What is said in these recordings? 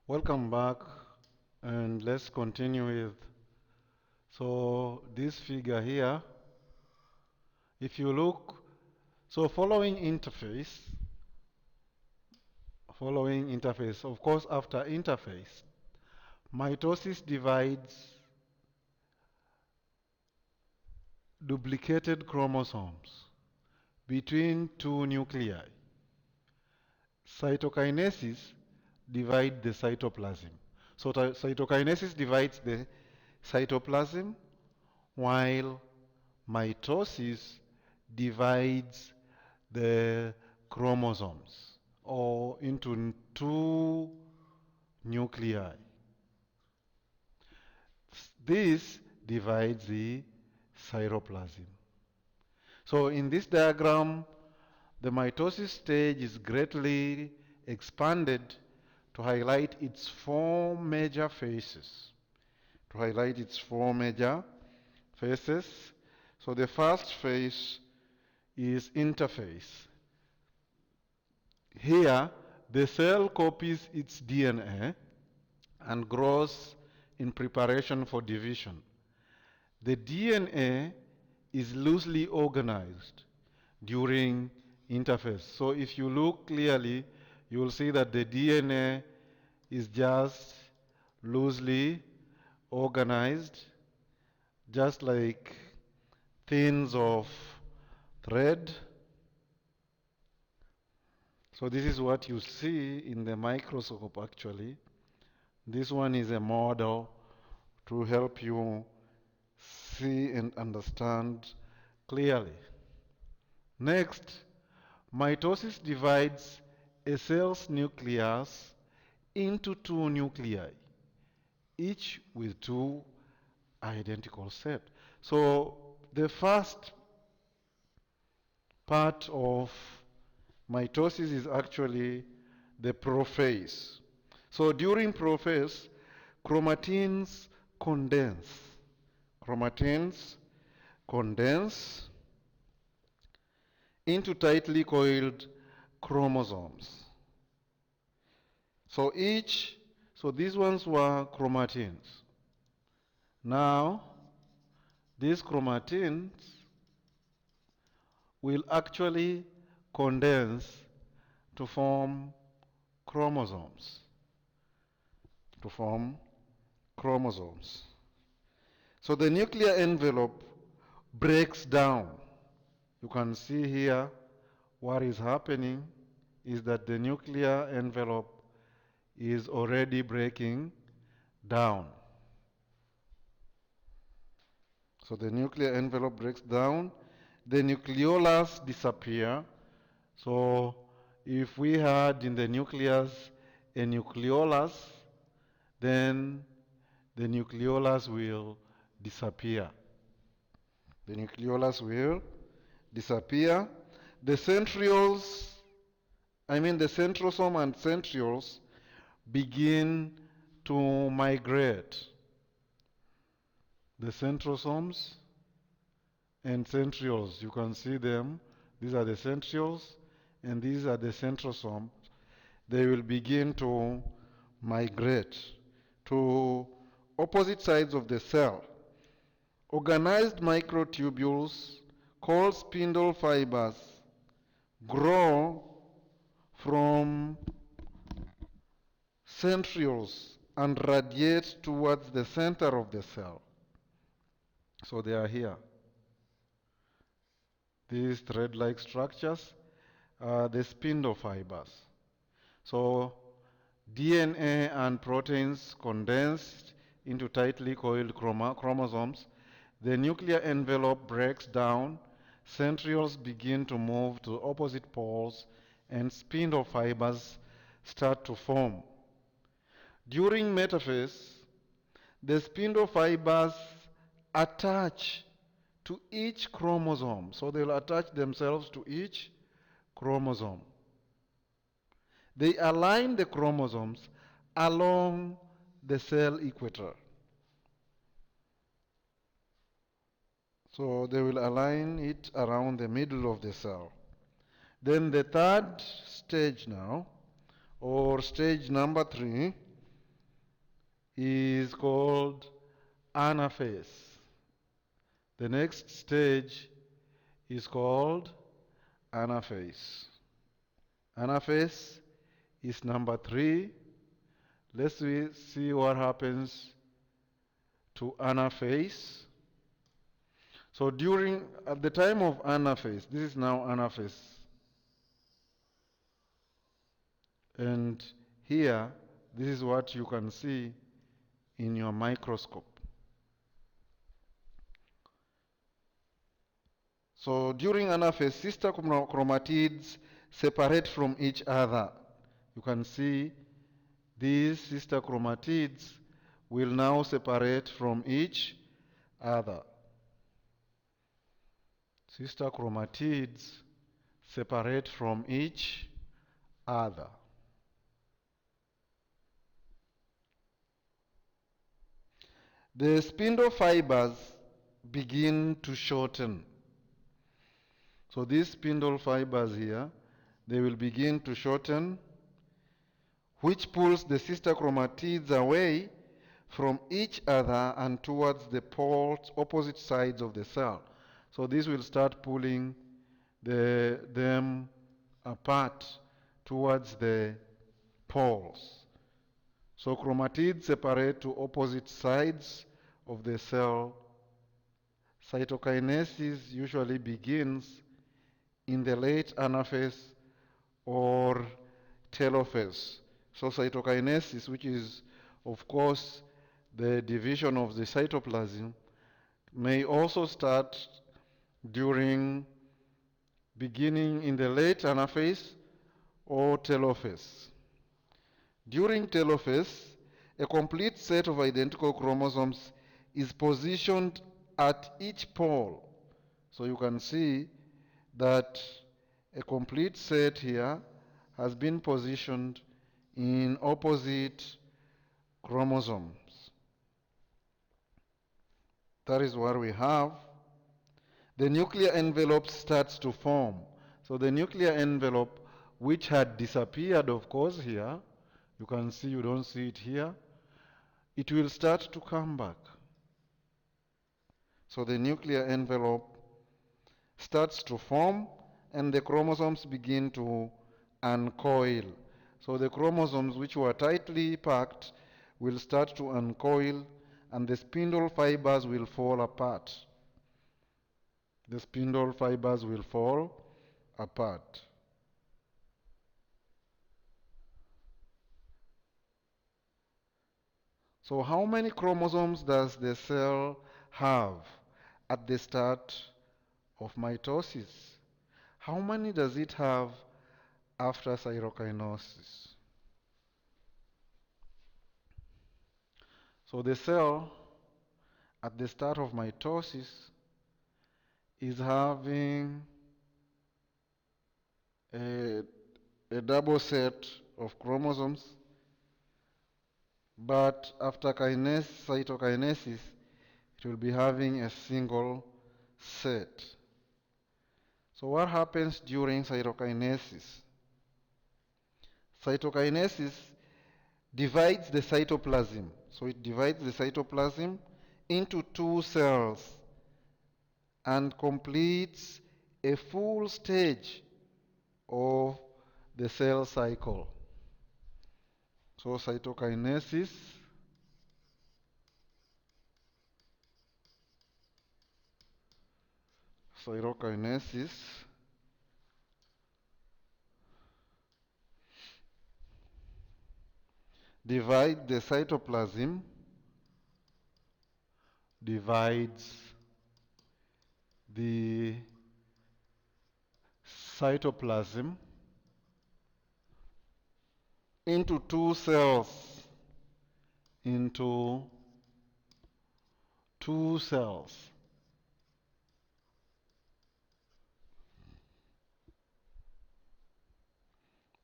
Welcome back, and let's continue with this figure here. If you look, following interface, of course, after interface, mitosis divides duplicated chromosomes between two nuclei. Cytokinesis divides the cytoplasm. So cytokinesis divides the cytoplasm, while mitosis divides the chromosomes or into two nuclei. This divides the cytoplasm. So in this diagram, the mitosis stage is greatly expanded to highlight its four major phases. So the first phase is interphase. Here, the cell copies its DNA and grows in preparation for division. The DNA is loosely organized during interphase. So if you look clearly, you will see that the DNA is just loosely organized, just like thins of thread. So this is what you see in the microscope actually. This one is a model to help you see and understand clearly. Next, mitosis divides a cell's nucleus into two nuclei, each with two identical sets. So the first part of mitosis is actually the prophase. So during prophase, chromatins condense. Chromatins condense into tightly coiled chromosomes. So these ones were chromatins. Now, these chromatins will actually condense to form chromosomes. So the nuclear envelope breaks down. You can see here what is happening is that the nuclear envelope is already breaking down. So the nuclear envelope breaks down, the nucleolus disappear. So if we had in the nucleus a nucleolus, then the nucleolus will disappear. The nucleolus will disappear. The centrioles, the centrosome and centrioles begin to migrate. The centrosomes and centrioles, you can see them. These are the centrioles and these are the centrosomes. They will begin to migrate to opposite sides of the cell. Organized microtubules called spindle fibers grow from centrioles and radiate towards the center of the cell. So they are here. These thread-like structures are the spindle fibers. So DNA and proteins condensed into tightly coiled chromosomes. The nuclear envelope breaks down, centrioles begin to move to opposite poles, and spindle fibers start to form. During metaphase, the spindle fibers attach to each chromosome. So they'll attach themselves to each chromosome. They align the chromosomes along the cell equator. So they will align it around the middle of the cell. Then the third stage now, or stage number 3, is called Anaphase. The next stage is called Anaphase. Anaphase is number 3. Let's see what happens to anaphase. So at the time of anaphase, this is now anaphase. And here, this is what you can see in your microscope. So during anaphase, sister chromatids separate from each other. You can see these sister chromatids will now separate from each other. Sister chromatids separate from each other. The spindle fibers begin to shorten. So these spindle fibers here, they will begin to shorten, which pulls the sister chromatids away from each other and towards the poles, opposite sides of the cell. So this will start pulling them apart towards the poles. So chromatids separate to opposite sides of the cell. Cytokinesis usually begins in the late anaphase or telophase. So cytokinesis, which is of course the division of the cytoplasm, may also start beginning in the late anaphase or telophase. During telophase, a complete set of identical chromosomes is positioned at each pole. So you can see that a complete set here has been positioned in opposite chromosomes. That is what we have. The nuclear envelope starts to form. So the nuclear envelope, which had disappeared, of course, here, you can see, you don't see it here, it will start to come back. So the nuclear envelope starts to form and the chromosomes begin to uncoil. So the chromosomes which were tightly packed will start to uncoil and the spindle fibers will fall apart. The spindle fibers will fall apart. So how many chromosomes does the cell have at the start of mitosis? How many does it have after cytokinesis? So the cell at the start of mitosis is having a double set of chromosomes, but after cytokinesis, it will be having a single set. So what happens during cytokinesis? Cytokinesis divides the cytoplasm. So it divides the cytoplasm into 2 cells and completes a full stage of the cell cycle. So cytokinesis divides the cytoplasm, divides the cytoplasm into 2 cells,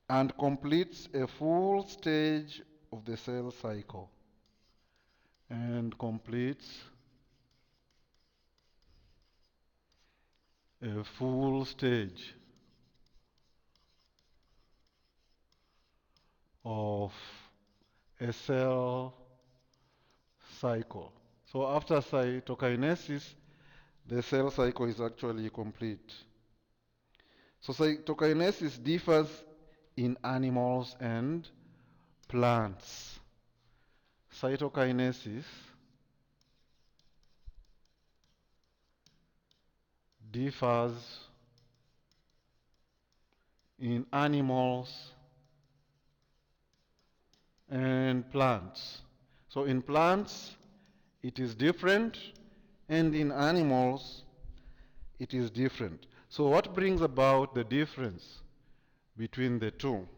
and completes a full stage of the cell cycle. And completes a full stage of a cell cycle. So after cytokinesis, the cell cycle is actually complete. So cytokinesis differs in animals and plants. Cytokinesis differs in animals and plants. So in plants, it is different, and in animals, it is different. So what brings about the difference between the two?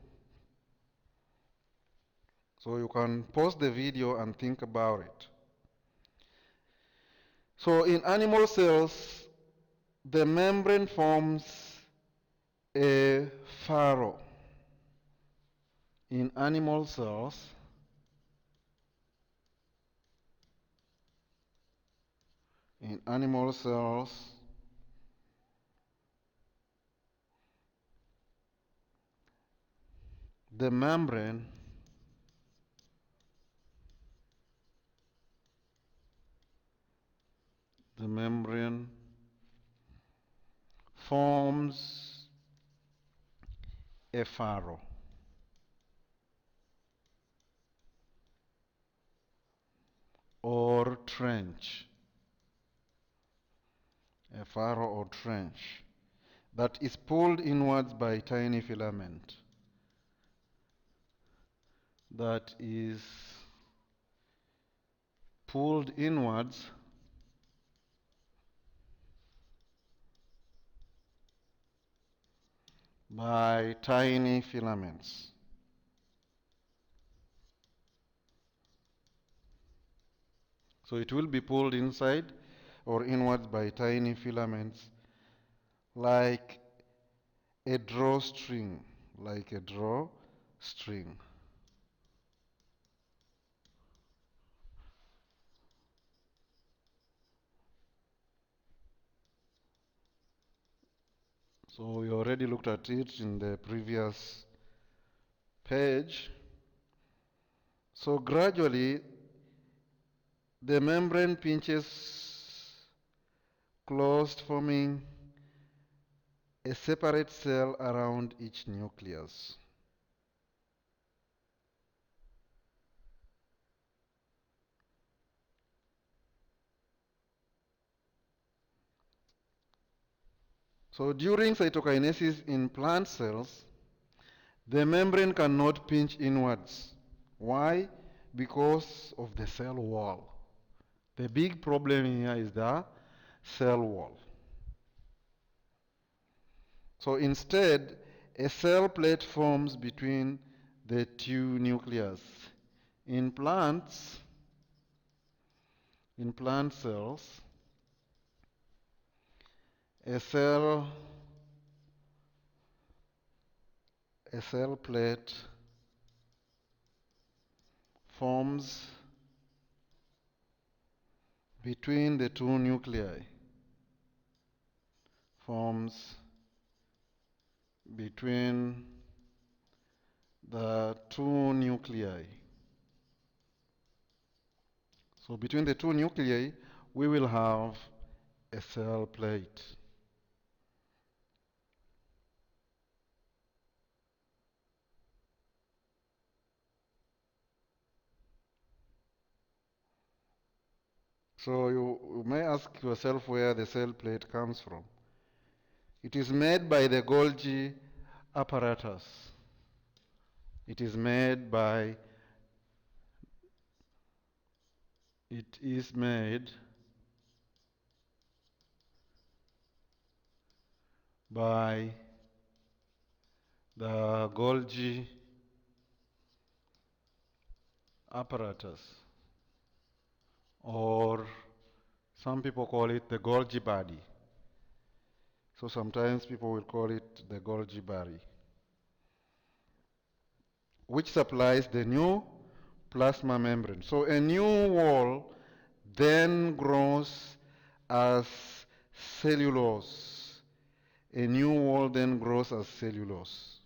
So you can pause the video and think about it. So in animal cells, the membrane forms a furrow. In animal cells, in animal cells, the membrane forms a furrow or trench, a furrow or trench that is pulled inwards by tiny filament, that is pulled inwards by tiny filaments. So it will be pulled inside or inwards by tiny filaments like a drawstring, like a drawstring. So we already looked at it in the previous page. So gradually, the membrane pinches closed, forming a separate cell around each nucleus. So during cytokinesis in plant cells, the membrane cannot pinch inwards. Why? Because of the cell wall. The big problem here is the cell wall. So instead, a cell plate forms between the two nucleus. In plants, in plant cells, a cell plate forms between the two nuclei, forms between the two nuclei. So between the two nuclei, we will have a cell plate. So you may ask yourself where the cell plate comes from. It is made by the Golgi apparatus. It is made by the Golgi apparatus, or some people call it the Golgi body. So sometimes people will call it the Golgi body, which supplies the new plasma membrane. So a new wall then grows as cellulose. A new wall then grows as cellulose.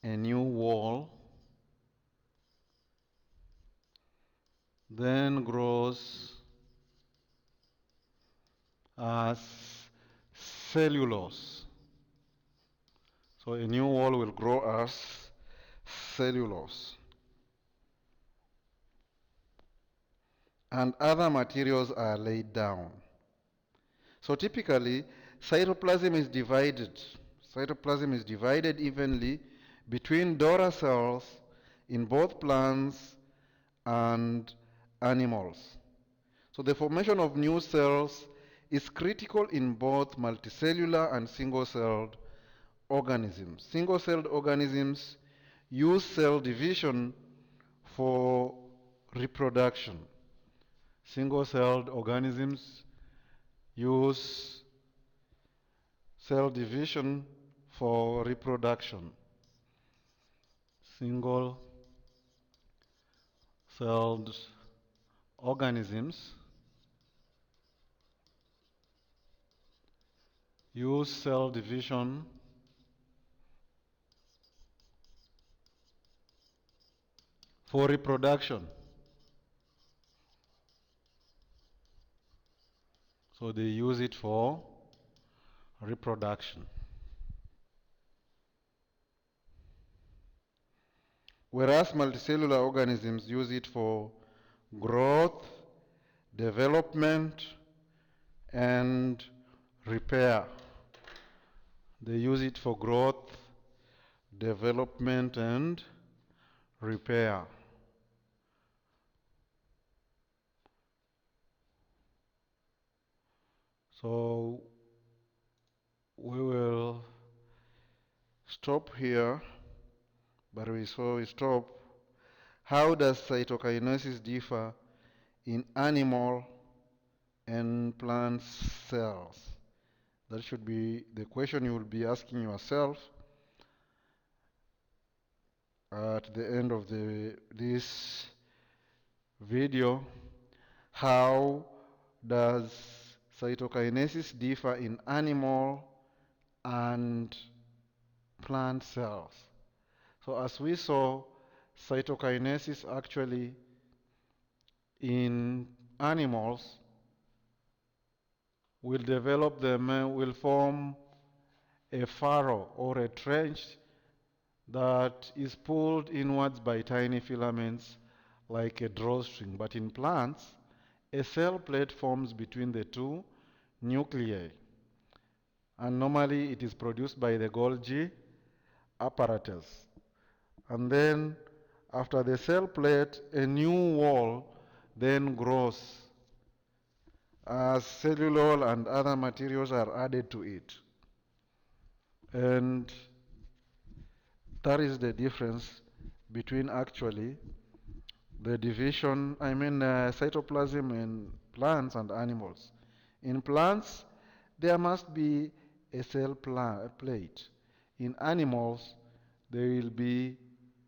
A new wall then grows as cellulose. So a new wall will grow as cellulose. And other materials are laid down. So typically, cytoplasm is divided. Cytoplasm is divided evenly between daughter cells in both plants and animals. So the formation of new cells is critical in both multicellular and single-celled organisms. Single-celled organisms use cell division for reproduction. Single-celled organisms use cell division for reproduction. Single-celled organisms use cell division for reproduction. So they use it for reproduction. Whereas multicellular organisms use it for growth, development, and repair. They use it for growth, development, and repair. So we will stop here, but we stop. How does cytokinesis differ in animal and plant cells? That should be the question you will be asking yourself at the end of this video. How does cytokinesis differ in animal and plant cells? So as we saw, cytokinesis actually in animals will form a furrow or a trench that is pulled inwards by tiny filaments like a drawstring. But in plants, a cell plate forms between the two nuclei. And normally it is produced by the Golgi apparatus. And then after the cell plate, a new wall then grows as cellulose and other materials are added to it. And that is the difference between actually the division, cytoplasm in plants and animals. In plants, there must be a cell plate. In animals, there will be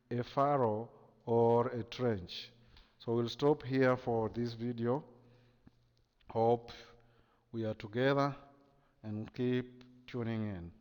a furrow or a trench. So we'll stop here for this video. Hope we are together and keep tuning in.